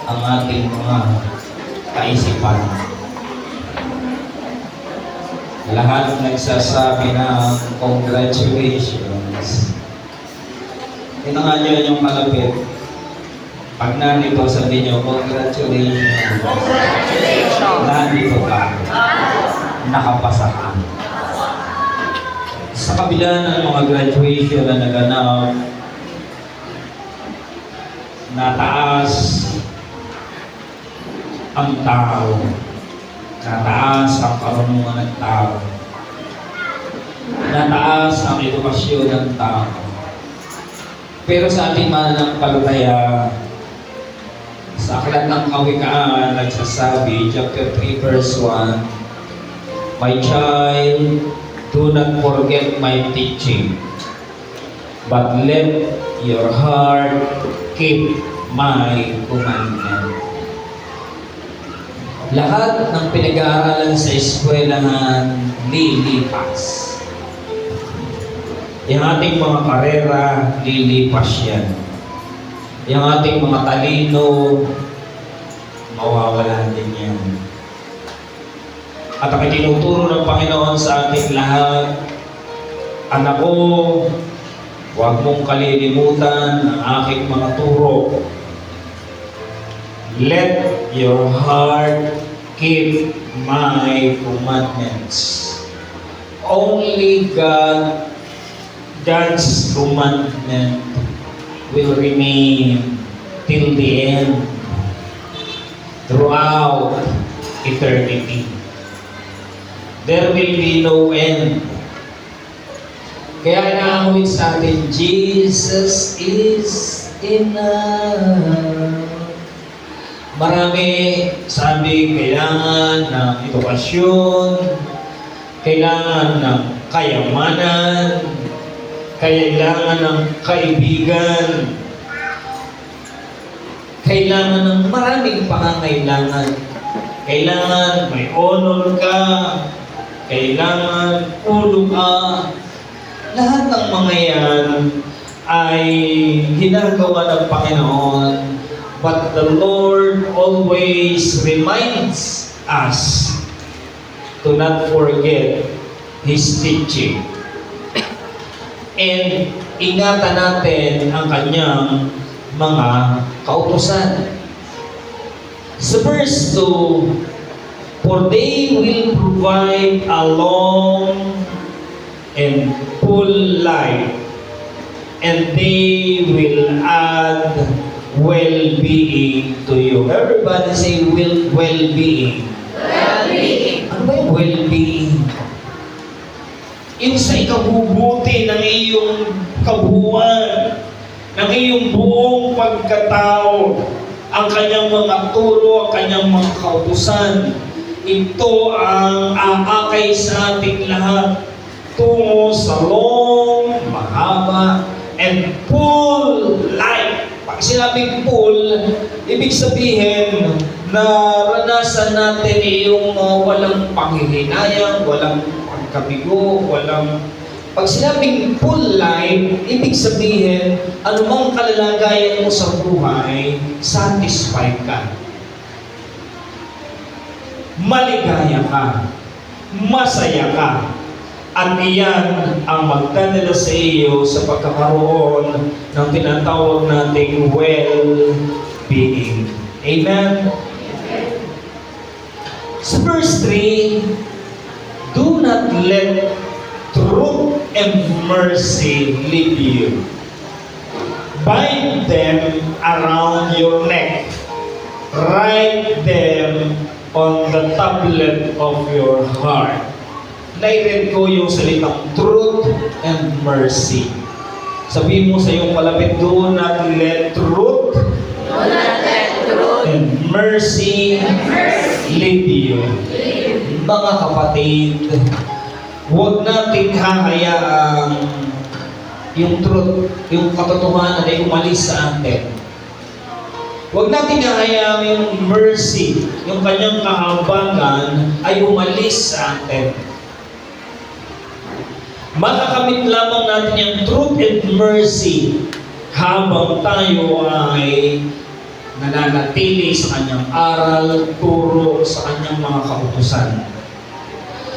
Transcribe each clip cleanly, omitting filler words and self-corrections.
ang ating mga kaisipan. Lahat nagsasabi ng congratulations. Tinangan nyo yung malapit. Pag nandito, sabihin nyo, congratulations. Congratulations! Nandito ka. Nakapasa ka. Sa kabila ng mga graduation na naganap, nataas ang tao. Nataas ang karunungan ng tao. Nataas ang edukasyon ng tao. Pero sa ating mananampalataya, sa Aklat ng Kawikaan, nagsasabi, chapter 3, verse 1, "My child, do not forget my teaching, but let your heart keep my commandment." Lahat ng pinag-aaralan sa eskwelahan, lilipas. Yung ating mga karera, lilipas yan. Yung ating mga talino, mawawala din yan. At ang itinuturo ng Panginoon sa ating lahat, anak ko, huwag mong kalilimutan ang aking mga turo. Let your heart keep my commandments. Only God's commandment will remain till the end, throughout eternity. There will be no end. Kaya inaawit sa atin, Jesus is enough. Marami sabi, kailangan ng edukasyon, kailangan ng kayamanan, kailangan ng kaibigan, kailangan ng maraming pangangailangan. Kailangan may honor ka, kailangan ulo ka. Lahat ng mga yan ay ginagawa ng Panginoon. But the Lord always reminds us to not forget His teaching. And ingatan natin ang kanyang mga kautusan. Sa verse 2, "For they will provide a long and full life, and they will add well-being to you." Everybody say well-being. Well-being. Ano ba yung well-being? Yung sa ikabubuti ng iyong kabuuan, ng iyong buong pagkatao, ang kanyang mga turo, ang kanyang mga kautusan. Ito ang aakay sa ating lahat tungo sa long, mahaba, and full life. Pag sinabing full, ibig sabihin na ranasan natin yung walang panghihinayang, walang pagkabigo, walang... Pag sinabing full life, ibig sabihin, anumang kalalagayan mo sa buhay, satisfied ka. Maligaya ka. Masaya ka. At iyan ang magdadala sa iyo sa pagkakaroon ng tinatawag nating well-being. Amen? Sa verse 3, "Do not let truth and mercy lead you. Bind them around your neck. Write them on the tablet of your heart." Nai-read ko yung salitang truth and mercy. Sabihin mo sa iyong palapit, "Do not let truth and mercy lead you." Mga kapatid, huwag natin hahayaan yung truth, yung katotohanan ay umalis sa atin. Huwag natin hahayaan yung mercy, yung kanyang kahabagan ay umalis sa atin. Makakamit lamang natin yung truth and mercy habang tayo ay nananatili sa kanyang aral, turo sa kanyang mga kautusan.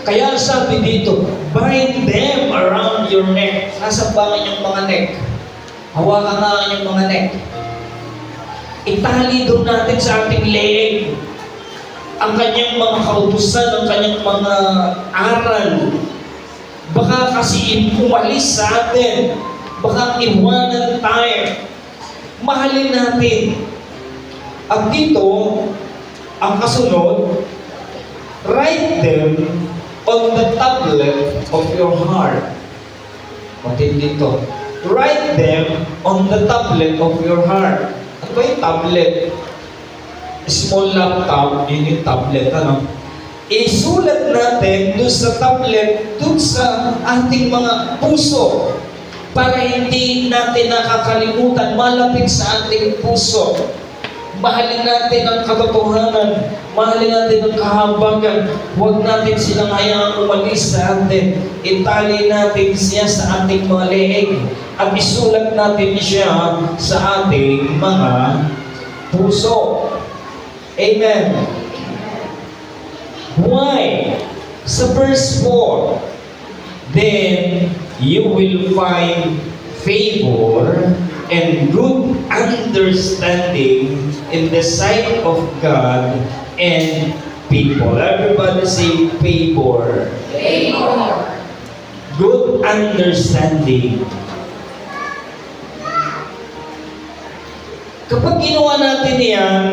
Kaya sabi dito, bind them around your neck. Nasa ba ang inyong mga neck? Hawakan nga ang inyong mga neck. Itali doon natin sa ating leeg ang kanyang mga kautusan, ang kanyang mga aral. Baka kasi umalis sa atin. Baka iwanan tayo. Mahalin natin. At dito, ang kasunod, write them on the tablet of your heart. Patin dito. Write them on the tablet of your heart. Ano ba yung tablet? Small laptop, yun yung tablet, ano? Isulat natin doon sa tablet, doon sa ating mga puso para hindi natin nakakalimutan, malapit sa ating puso. Mahalin natin ang katotohanan, mahalin natin ang kahabagan, huwag natin silang hayaang umalis sa atin. Itali natin siya sa ating mga leeg at isulat natin siya sa ating mga puso. Amen. Why? Sa verse 4, then you will find favor and good understanding in the sight of God and people. Everybody say favor. Favor. Good understanding. Kapag ginawa natin yan,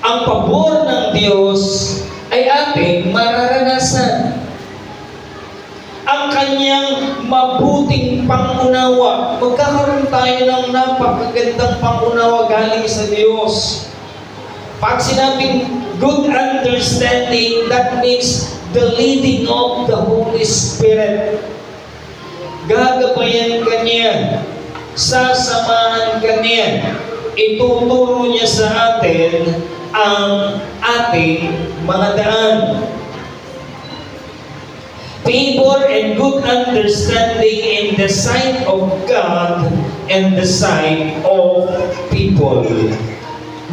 ang pabor ng Diyos ay ating mararanasan. Ang kanyang mabuting pangunawa. Magkakaroon tayo ng napakagandang pangunawa galing sa Diyos. Pag sinabing good understanding, that means the leading of the Holy Spirit. Gagabayan ka niya. Sasamahan ka niya. Ituturo niya sa atin ang ating mga daan. Favor and good understanding in the sight of God and the sight of people.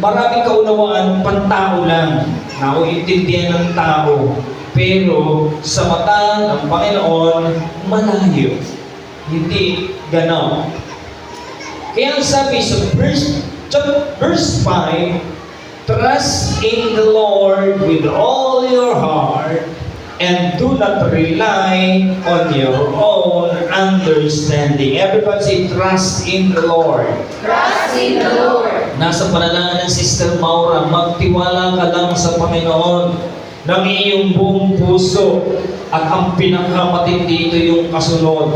Maraming kaunawaan, pantao lang. Nauintindihan ng tao. Pero sa mata ng Panginoon, malayo. Hindi ganon. Kaya ang sabi sa verse 5, trust in the Lord with all your heart and do not rely on your own understanding. Everybody say, trust in the Lord. Trust in the Lord. Nasa panalangin ng Sister Maura, magtiwala ka lang sa Panginoon ng iyong buong puso. At ang pinakamatindi dito yung kasunod,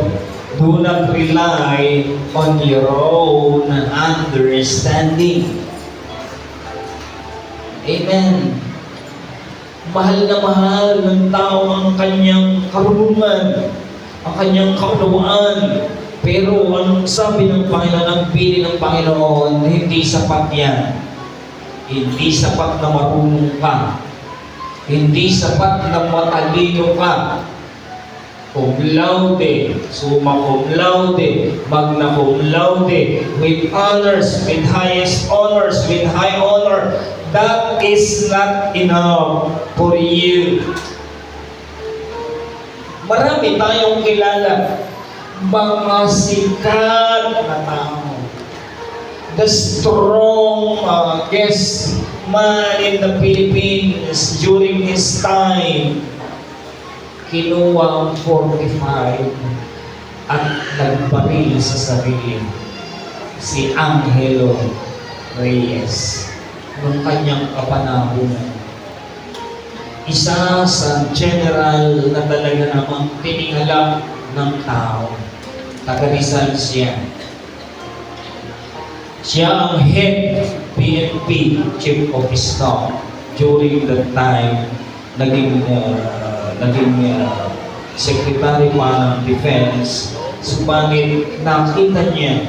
do not rely on your own understanding. Amen. Mahal na mahal ng tao ang kanyang karunungan, ang kanyang kaunawaan. Pero ang sabi ng Panginoon, ang pili ng Panginoon, hindi sapat yan. Hindi sapat na marunong ka. Hindi sapat na matalino ka. Cum laude, summa cum laude, magna cum laude, with honors, with highest honors, with high honor. That is not enough for you. Marami tayong kilala, mga sikat na tao. The strong man in the Philippines during his time, kinuha ang 45 at nagbaril sa sarili. Si Angelo Reyes. Noong kanyang kapanahunan. Isa sa general na talaga namang tiningala ng tao. Taga-Rizal siya. Siya ang head PNP, Chief of Staff. During that time, naging Secretary pa ng Defense. Subalit nakita niya,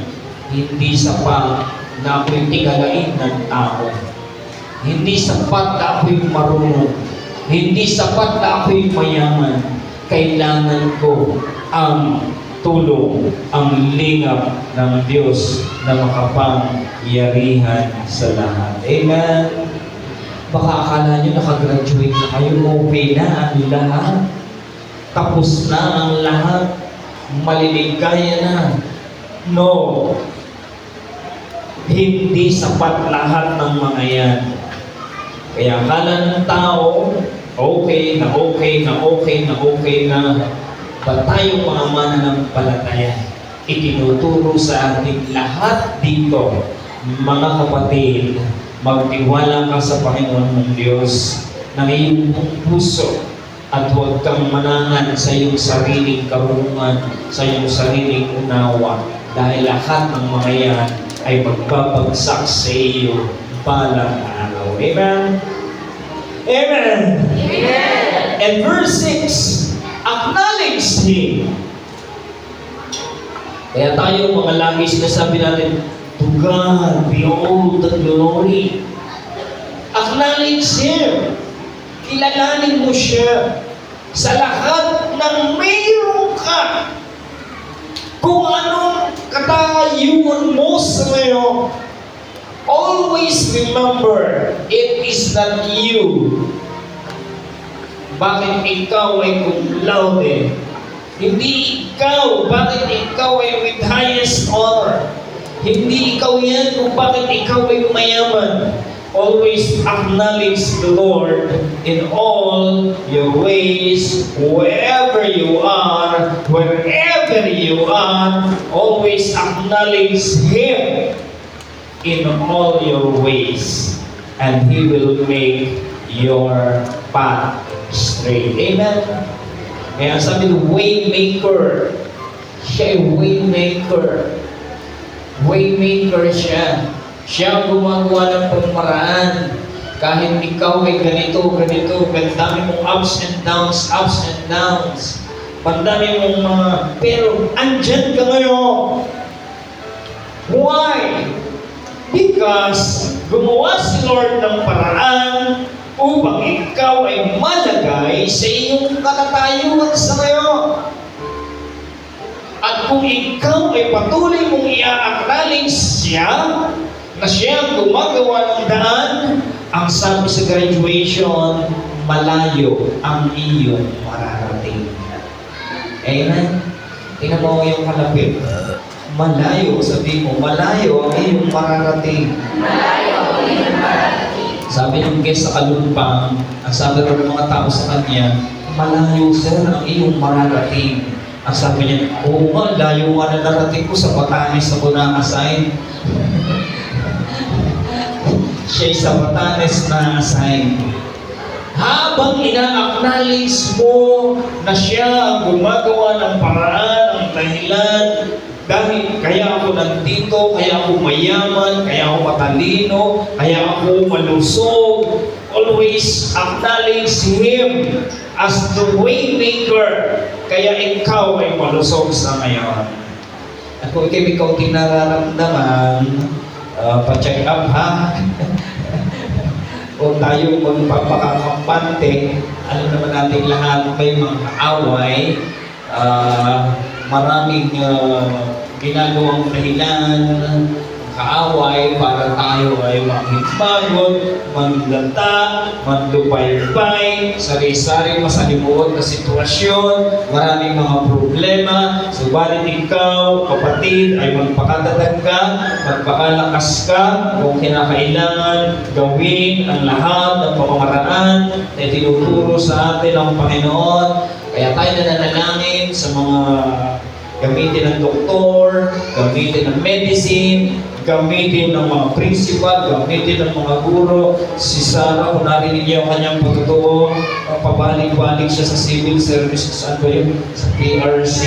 hindi sapat na ako'y tigalain ng tao. Hindi sapat na ako'y marunong. Hindi sapat na ako'y mayaman. Kailangan ko ang tulong ang lingap ng Diyos na makapangyarihan sa lahat. Amen? Baka akala nyo nakagraduate na kayo, okay na ang lahat. Tapos na ang lahat. Maliligaya na. No. Hindi sapat lahat ng mga yan. Kaya akala ng tao, okay na okay na okay na okay na. Ba't tayong mga mananampalataya? Itinuturo sa ating lahat dito, mga kapatid, magtiwala ka sa Panginoon mong Diyos ng iyong buong puso at huwag kang manangan sa iyong sariling karunungan, sa iyong sariling unawa, dahil lahat ng mga yan ay magbabagsak sa iyo balang araw. Amen? Amen! Amen. And verse 6, acknowledge Him. Kaya tayo mga lagi sinasabi natin, to God be all the glory. Acknowledge Him. Kilalanin mo siya sa lahat ng mayroon ka. Kung anong katayuan mo sa ngayon, always remember, it is not you. Bakit ikaw ay cum laude? Hindi ikaw. Bakit ikaw ay with highest honor? Hindi ikaw yan kung bakit ikaw ay mayaman. Always acknowledge the Lord in all your ways, wherever you are, wherever you are, always acknowledge Him in all your ways, and He will make your path straight. Amen? Kaya sabi ng waymaker, siya ay waymaker. Waymaker siya. Siya ang gumagawa ng pagmaraan. Kahit ikaw ay ganito, dami mong ups and downs. Pandami mong mga, pero andyan ka ngayon. Why? Because gumawa si Lord ng paraan upang ikaw ay malagay sa iyong katatayuan sa ngayon. At kung ikaw ay patuloy mong i-acknowledge siya, na siya ang gumagawa ng daan, ang sabi sa graduation, malayo ang iyong mararating. Amen? Tingnan mo yung kalapit. Malayo, sabi mo, malayo ang iyong mararating. Malayo ang iyong mararating. Sabi ng guest sa Kalumpang, ang sabi ng mga tao sa kanya, malayo sir ang iyong mararating. Ang sabi niya, oo nga, layo nga na narating ko sa Batanes ako na-assign. Siya'y sa Batanes na-assign. Habang ina-acknowledge mo na siya ang gumagawa ng paraan, ang dahilan, dahil kaya ako nandito, kaya ako mayaman, kaya ako matalino, kaya ako malusog, always acknowledge Him as the waymaker, kaya ikaw ay malusog sa ngayon. At kung ikaw tinararamdaman, pa-check up ha. O tayo magpapakakampante, alam naman natin lahat may mga away, maraming ginagawang dahilan, kaaway para tayo ay makipagod, manlata, manlupay-pay, sari-sari masalimuot na sitwasyon, maraming mga problema. Subalit ikaw, kapatid, ay magpakadadag ka, magpakalakas ka, kung kinakailangan gawin ang lahat ng pamamaraan na tinuturo sa atin ng Panginoon. Kaya tayo nananalangin sa mga gamitin ng doktor, gamitin ng medicine, gamitin ng mga principal, gamitin ng mga guro. Si Sarah, kung narinig niya ang kanyang pagtotoo, pabalik-balik siya sa civil service, saan ba yun? Sa PRC.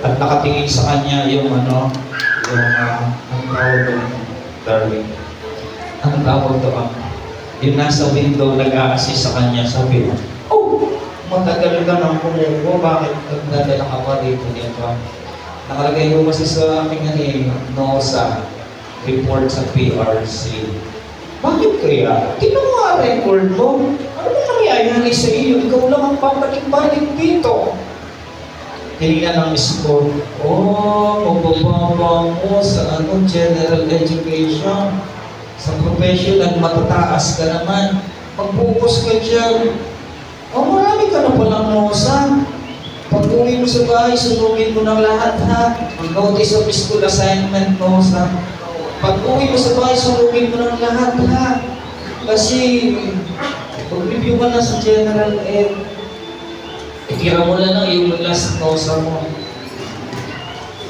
At nakatingin sa kanya yung ang tawag doon, darling. Ang tawag doon, yung nasa window nag-a-assist sa kanya, sabi mo, oh, matagal ka nang kumuko, bakit nagdadala ka pa dito? Nakalagay ko kasi sa aking NOSA report sa PRC. Bakit kaya? Tingnan mo ang record mo. Ano ba nangyayari sa iyo? Ikaw lang ang pabalik-balik dito. tinignan ng score. Oh, mabababa mo sa general education. Sa professional, matataas ka naman. Mag-focus ka dyan. Oh, marami ka na palang nosa. Pag uwi mo sa bahay, sunugin mo ng lahat, ha? Mag-notice of school assignment, nosa. Pag uwi mo sa bahay, sunugin mo ng lahat, ha? Kasi, pag-review ka na sa general ed, itira mo na lang yung last nosa mo.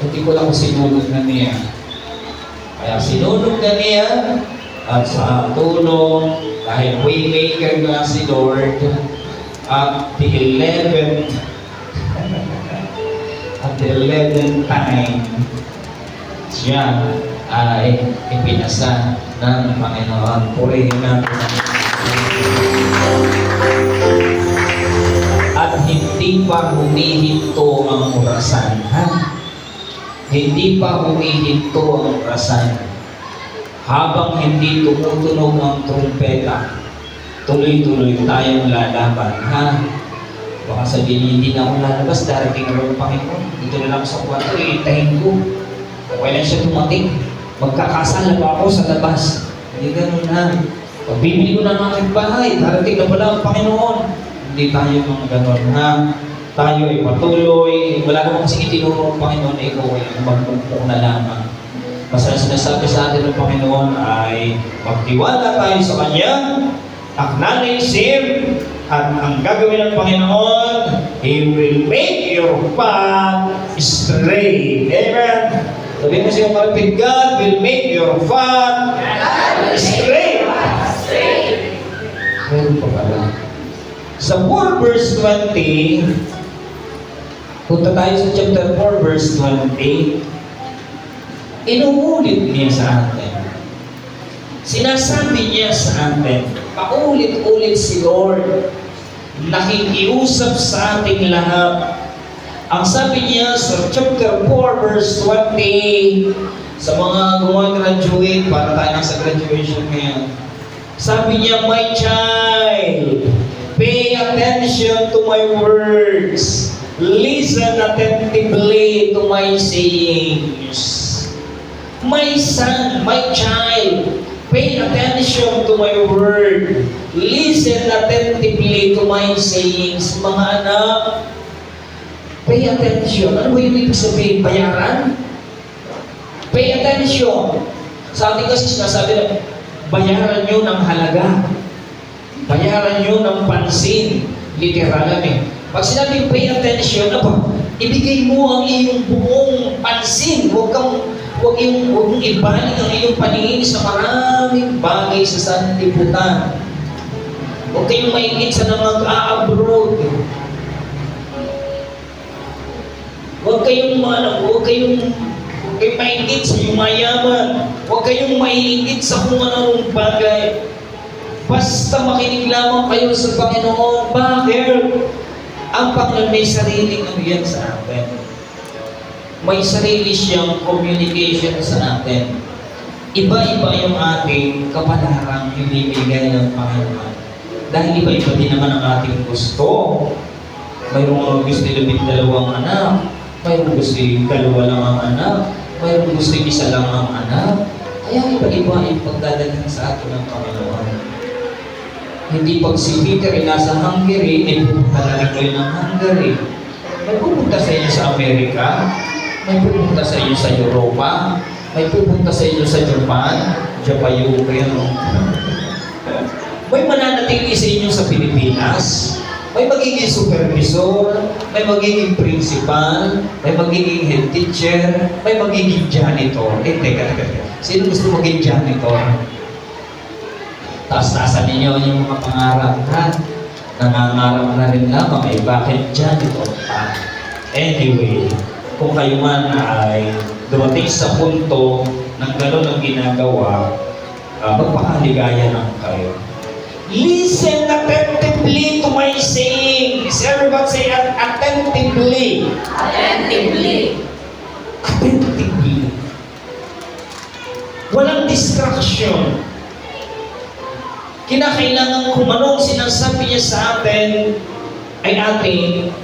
Hindi ko lang kung sinulog na niya. Kaya sinulog na niya, at sa tulong, dahil waymaker nga si Lord, at the 11th time, siya ay ipinasa ng Panginoon. Purihin natin. At hindi pa humihinto ang orasan. Ha? Hindi pa humihinto ang orasan. Habang hindi tumutunog ang trumpeta, tuloy-tuloy tayong lalaban, ha? Baka sabihin, hindi na ako lalabas, darating na ng Panginoon. Dito na lang sa kwarto, iitahin ko. Okay lang siya tumating. Magkakasala pa ako sa labas. Hindi ganun, ha? Pagbibili ko na ng aking bahay, darating na pala ang Panginoon. Hindi tayo mga ganun, ha? Tayo ay patuloy. Wala naman kasi itinuro ng Panginoon na ikaw ay magpumpok na lamang. Basta sinasabi sa atin ng Panginoon ay magtiwala tayo sa Kanya, acknowledge Him, at ang gagawin ng Panginoon, He will make your path straight. Amen? Sabi mo siya kalapit, God will make your path straight. Meron pa pala. Sa 4 verse 20, punta tayo sa chapter 4 verse 20, inuulit niya sa atin. Sinasabi niya sa atin, paulit-ulit si Lord, nakikiusap sa ating lahat. Ang sabi niya sa chapter 4 verse 20, sa mga gumagraduate, para tayo nasa graduation ngayon, sabi niya, my child, pay attention to my words. Listen attentively to my sayings. My son, my child, pay attention to my word. Listen attentively to my sayings. Mga anak, pay attention. Ano ba yung ibig sabihin? Bayaran? Pay attention. Sa ating kasi sinasabi na, bayaran nyo ng halaga. Bayaran nyo ng pansin. Literal lang eh. Pag sinabing pay attention, ibigay mo ang iyong buong pansin. Huwag mong ibalik ang iyong paningin sa maraming bagay sa sanlibutan. Huwag kayong maingit sa nag-a-abroad. Huwag kayong maingit sa yumayaman. Huwag kayong maingit sa kung anong bagay. Basta makinig lamang kayo sa Panginoon. Bakit? Ang Panginoon may sariling yan sa atin. May sarili siyang communication sa atin. Iba-iba yung ating kapalarang ibibigay ng Panginoon. Dahil iba-iba din naman ang ating gusto. Mayroong mga gusto labing dalawang anak. Mayroong gusto dalawa lang ang anak. Mayroong gusto isa lang ang anak. Kaya iba-iba yung pagdadalhan sa atin ng Panginoon. Hindi pag si Peter ay nasa Hungary, pupunta na lang kayo ng Hungary. May pupunta sa inyo sa Amerika. May pupunta sa inyo sa Europa, may pupunta sa inyo sa Japan, may mananatili sa inyo sa Pilipinas, may magiging supervisor, may magiging principal, may magiging head teacher, may magiging janitor. Teka. Sino gusto maging janitor? Taas-taasan ninyo yung mga pangarap, ha? Nangangarap na rin lamang, bakit janitor pa? Anyway, kung kayo man ay dumating sa punto ng gano'n ang ginagawa, magpakaligaya lang kayo. Listen attentively to my sayings. Everybody say attentively. Attentively. Attentively. Walang distraction. Kinakailangan kung anong sinasabi niya sa atin ay ating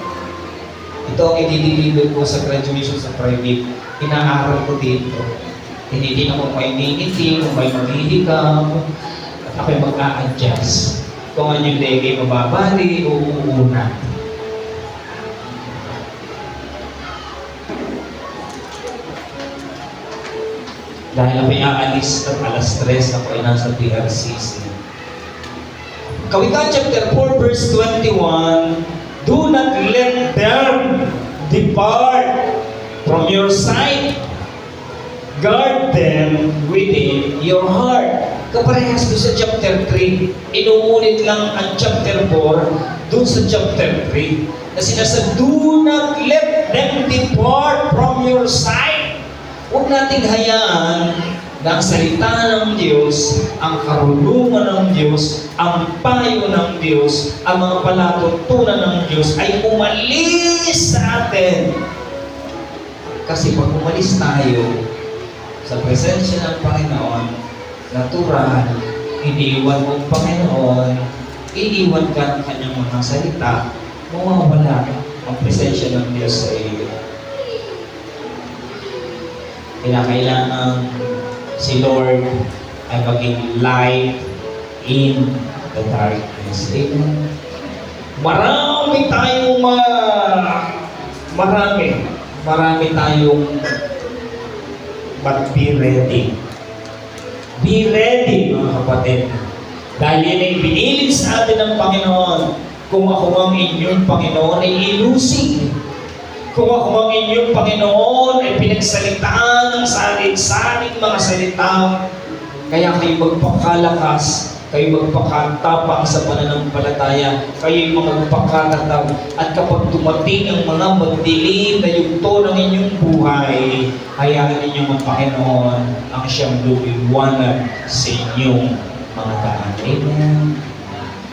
Ito ang i-deliver ko sa graduation sa private. Inaaral ko dito. Hindi din ako may ngingiti, kung may maghihikam, at ako'y mag-a-adjust. Kung ano yung legay mababali o uuna. Dahil ako'y aalis ng alas 3, ako'y nasa PRCC. Kawikaan chapter 4 verse 21, do not let them depart from your sight. Guard them within your heart. Kaparehas ko sa chapter 3. Inuunit lang ang chapter 4 dun sa chapter 3. Na sinasabi, do not let them depart from your sight. Huwag nating hayaan na ang salita ng Diyos, ang karunungan ng Diyos, ang payo ng Diyos, ang mga palatuntunan ng Diyos ay umalis sa atin. Kasi pag umalis tayo sa presensya ng Panginoon, natural, iniiwan mo ang Panginoon, iniiwan ka ng kanyang mga salita, mawawala ang presensya ng Diyos sa iyo. Kailangan si Lord ay maging light in the darkness. Amen. Marami tayong marami tayong but be ready. Be ready, mga kapatid. Dahil yan ay binilid sa atin ng Panginoon. Kung ako ang inyong Panginoon ay ilusig. Kung ako ang inyong Panginoon ay pinagsalitaan ng saling mga salita, kaya kayo magpakalakas, kayo magpakatapang sa pananampalataya, kayo magpakatatag, at kapag dumating ang mga magdilim na yugto ng inyong buhay, hayaan ninyo ang Panginoon ang siyang lumiwanag sa inyong mga daan. Amen.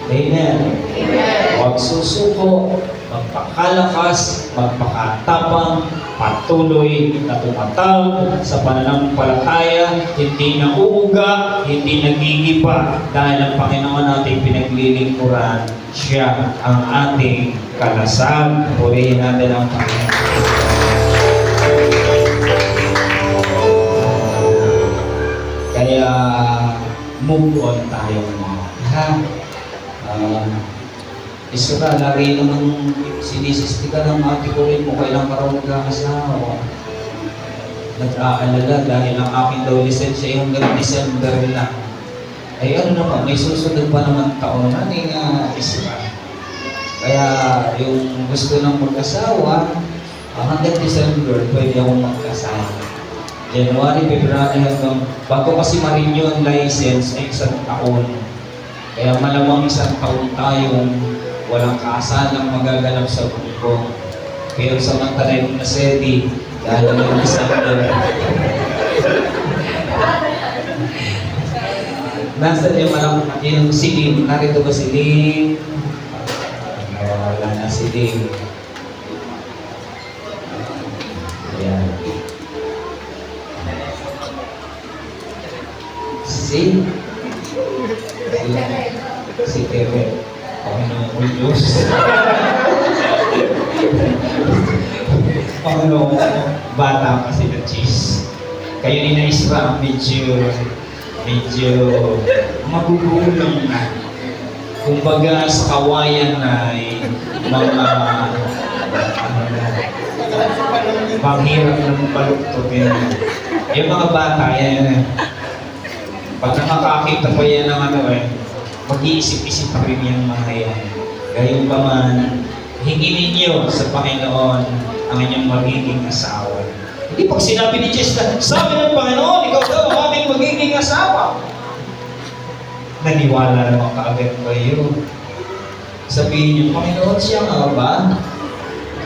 Amen. Amen. Huwag susuko, magpakalakas, magpakatapang, patuloy na tumatawag sa pananampalataya, hindi na uuga, hindi nagigiba, dahil ang Panginoon natin pinaglilingkuran, siya ang ating kalasag. Purihin natin ang Panginoon. Kaya, move on tayo mga. Ha? Isra, lagi naman sinisisi ka ng ate ko rin mo, kailan ka raw magkakasawa. Nag-aalala dahil ang aking daw lisensya ay hanggang December lang. Ay ano naman, may susunod pa naman taon na ni Isra. Kaya yung gusto ng mag-asawa, hanggang December, pwede akong magkasawa. January, February hanggang, bago kasi ma-renew ang license ay 1 taon. Kaya malamang 1 taon tayong walang kaasalang magaganap sa mundo. Pero samantala yung nasedi, dahil ng December. Nasaan yung yung siling? Narito ba siling? Wala na siling. Ayan. Si Tere. Panginoon ko Diyos. Panginoon ko, bata kasi na cheese. Kayo ni na Isra, medyo magugulang na. Kumbaga sa kawayan na ay mga panghirap ng baluktot yan. Yung mga bata, yan. Pag nakakakita pa yan ng mag-iisip-isip pa rin yung mga yan. Gayong pa man, hingin ninyo sa Panginoon ang inyong magiging asawa. Hindi pag sinabi ni Jess na, sabi ng Panginoon, ikaw daw ang aming magiging asawa. Naniwala naman kaagad kayo. Sabihin niyo, Panginoon siya nga ba?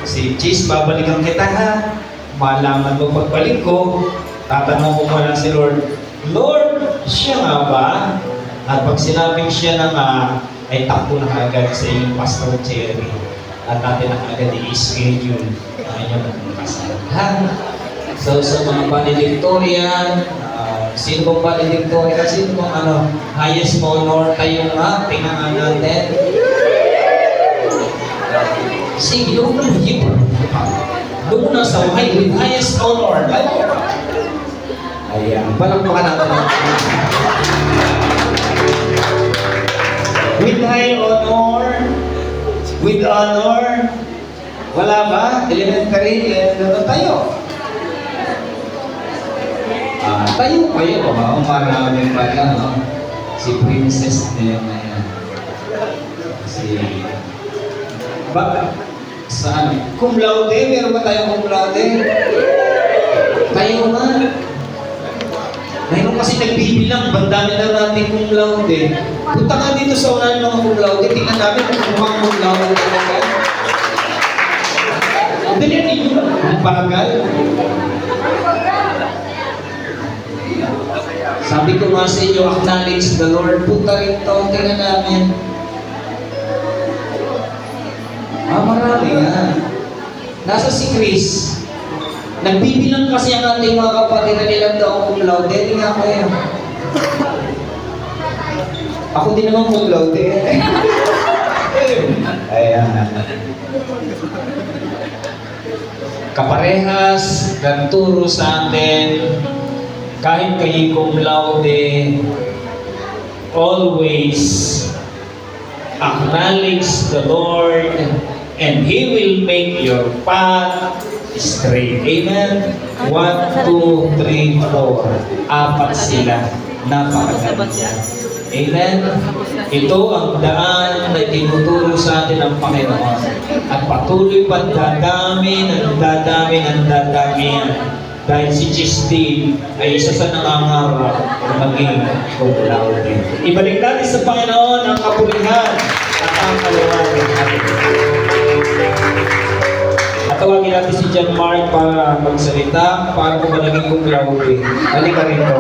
Si Jess, babalikan kita ha. Malaman mo pagbalik ko, tatanong ko pa lang si Lord, Lord, siya nga ba? At pag sinabing siya na nga, ay takbo na agad sa inyong Pastor Jerry. At natin na agad i-schedule ang inyong kasal. So sa mga valedictorian, sino bang valedictorian? Sino bang highest honor tayong tingnan natin? Sige, huwag na Doon na sa with highest honor. Ayan, palakpakan natin. With high honor, with honor, wala ba? Elementary, tayo. Tayo kayo, marami pala, no? Si Princess din, ayan. Saan? Cum laude? Meron ba tayong cum laude? Tayo nga. Mayroon kasi nagbibilang, bandami na natin cum laude. Punta nga dito sa unahan ng cum laude, tingnan namin kung mukhang cum laude talaga. Dali ninyo, ang paragal. Sabi ko nga sa inyo, acknowledge the Lord. Punta rito, tingnan namin. Marami nga. Nasa si Chris. Nagbibilang kasi ang ating mga kapatid na nilang daw cum laude. Hindi nga kaya. Ako din naman cum laude. Ayan. Kaparehas, nagturo sa atin, kahit kayo cum laude, always acknowledge the Lord and He will make your path straight. Amen? 1, 2, 3, 4. Apat sila. Napakaganda. Amen? Ito ang daan na tinuturo sa atin ng Panginoon. At patuloy pa dadami yan. Dahil si Justine ay isa sa nangangarap na maging cum laude. Ibalik natin sa Panginoon ang kapulihan at ang kaliwanag natin. At tawagin natin si John Mark para magsalita. Paano ko ba naging cum laude? Halika rito.